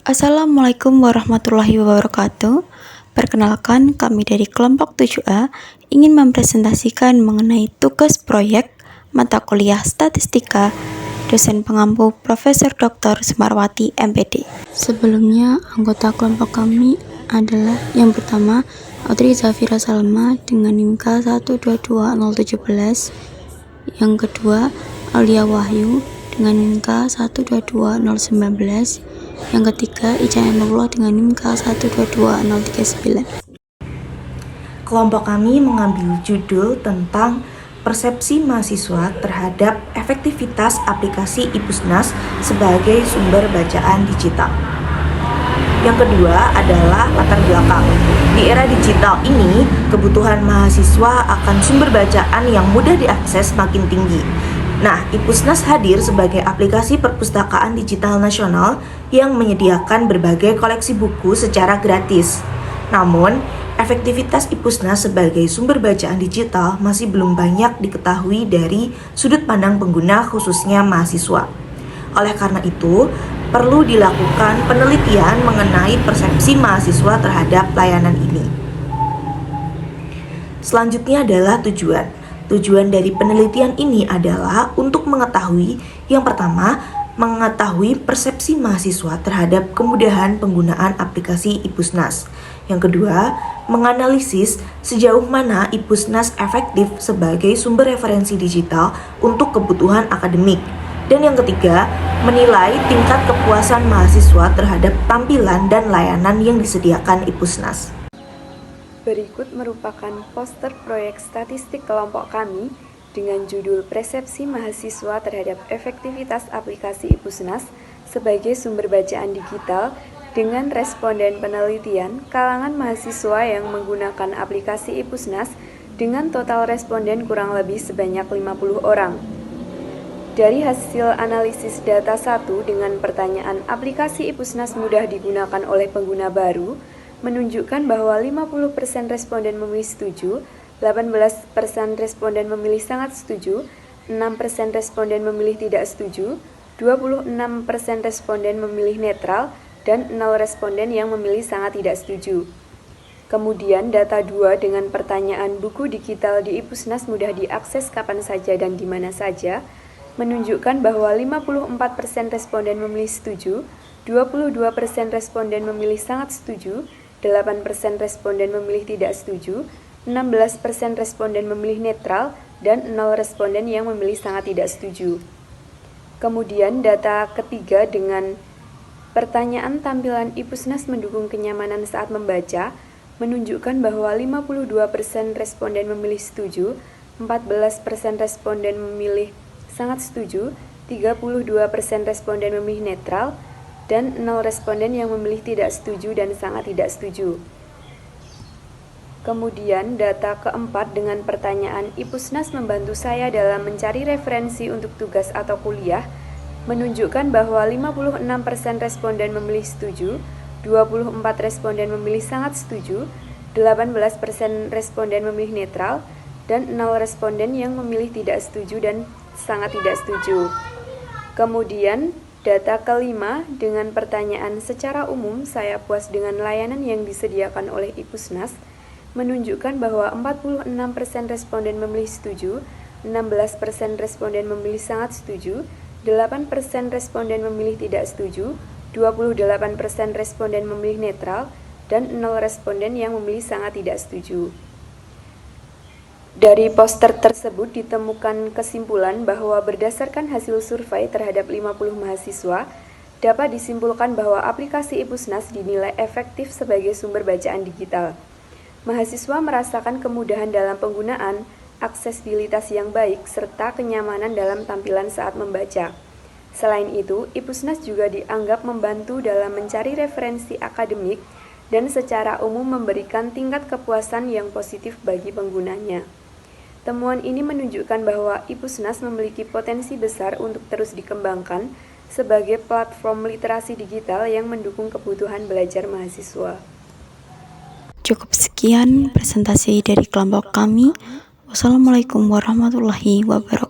Assalamualaikum warahmatullahi wabarakatuh. Perkenalkan, kami dari kelompok 7A ingin mempresentasikan mengenai tugas proyek mata kuliah Statistika dosen pengampu Profesor Dr. Sumarwati MPD. Sebelumnya, anggota kelompok kami adalah yang pertama Audrey Zafira Salma dengan NIMK 122017, yang kedua Alia Wahyu dengan NIMK 122019, yang ketiga Ica Nurullah dengan NIMK 122039. Kelompok kami mengambil judul tentang persepsi mahasiswa terhadap efektivitas aplikasi IPUSNAS sebagai sumber bacaan digital. Yang kedua adalah latar belakang. Di era digital ini, kebutuhan mahasiswa akan sumber bacaan yang mudah diakses makin tinggi. Nah, IPUSNAS hadir sebagai aplikasi perpustakaan digital nasional yang menyediakan berbagai koleksi buku secara gratis. Namun, efektivitas IPUSNAS sebagai sumber bacaan digital masih belum banyak diketahui dari sudut pandang pengguna, khususnya mahasiswa. Oleh karena itu, perlu dilakukan penelitian mengenai persepsi mahasiswa terhadap layanan ini. Selanjutnya adalah tujuan. Tujuan dari penelitian ini adalah untuk mengetahui, yang pertama, mengetahui persepsi mahasiswa terhadap kemudahan penggunaan aplikasi IPUSNAS. Yang kedua, menganalisis sejauh mana IPUSNAS efektif sebagai sumber referensi digital untuk kebutuhan akademik. Dan yang ketiga, menilai tingkat kepuasan mahasiswa terhadap tampilan dan layanan yang disediakan IPUSNAS. Berikut merupakan poster proyek statistik kelompok kami dengan judul Persepsi Mahasiswa terhadap Efektivitas Aplikasi IPUSNAS sebagai Sumber Bacaan Digital dengan responden penelitian kalangan mahasiswa yang menggunakan aplikasi IPUSNAS dengan total responden kurang lebih sebanyak 50 orang. Dari hasil analisis data 1 dengan pertanyaan aplikasi IPUSNAS mudah digunakan oleh pengguna baru, menunjukkan bahwa 50% responden memilih setuju, 18% responden memilih sangat setuju, 6% responden memilih tidak setuju, 26% responden memilih netral, dan 0 responden yang memilih sangat tidak setuju. Kemudian data 2 dengan pertanyaan buku digital di IPUSNAS mudah diakses kapan saja dan di mana saja, menunjukkan bahwa 54% responden memilih setuju, 22% responden memilih sangat setuju, 8% responden memilih tidak setuju, 16% responden memilih netral, dan 0 responden yang memilih sangat tidak setuju. Kemudian data ketiga dengan pertanyaan tampilan IPUSNAS mendukung kenyamanan saat membaca, menunjukkan bahwa 52% responden memilih setuju, 14% responden memilih sangat setuju, 32% responden memilih netral, dan 0 responden yang memilih tidak setuju dan sangat tidak setuju. Kemudian data keempat dengan pertanyaan IPUSNAS membantu saya dalam mencari referensi untuk tugas atau kuliah, menunjukkan bahwa 56% responden memilih setuju, 24 responden memilih sangat setuju, 18% responden memilih netral, dan 0 responden yang memilih tidak setuju dan sangat tidak setuju. Kemudian data kelima dengan pertanyaan secara umum saya puas dengan layanan yang disediakan oleh IPUSNAS, menunjukkan bahwa 46% responden memilih setuju, 16% responden memilih sangat setuju, 8% responden memilih tidak setuju, 28% responden memilih netral, dan 0 responden yang memilih sangat tidak setuju. Dari poster tersebut ditemukan kesimpulan bahwa berdasarkan hasil survei terhadap 50 mahasiswa, dapat disimpulkan bahwa aplikasi IPUSNAS dinilai efektif sebagai sumber bacaan digital. Mahasiswa merasakan kemudahan dalam penggunaan, aksesibilitas yang baik, serta kenyamanan dalam tampilan saat membaca. Selain itu, IPUSNAS juga dianggap membantu dalam mencari referensi akademik dan secara umum memberikan tingkat kepuasan yang positif bagi penggunanya. Temuan ini menunjukkan bahwa IPUSNAS memiliki potensi besar untuk terus dikembangkan sebagai platform literasi digital yang mendukung kebutuhan belajar mahasiswa. Cukup sekian presentasi dari kelompok kami. Wassalamualaikum warahmatullahi wabarakatuh.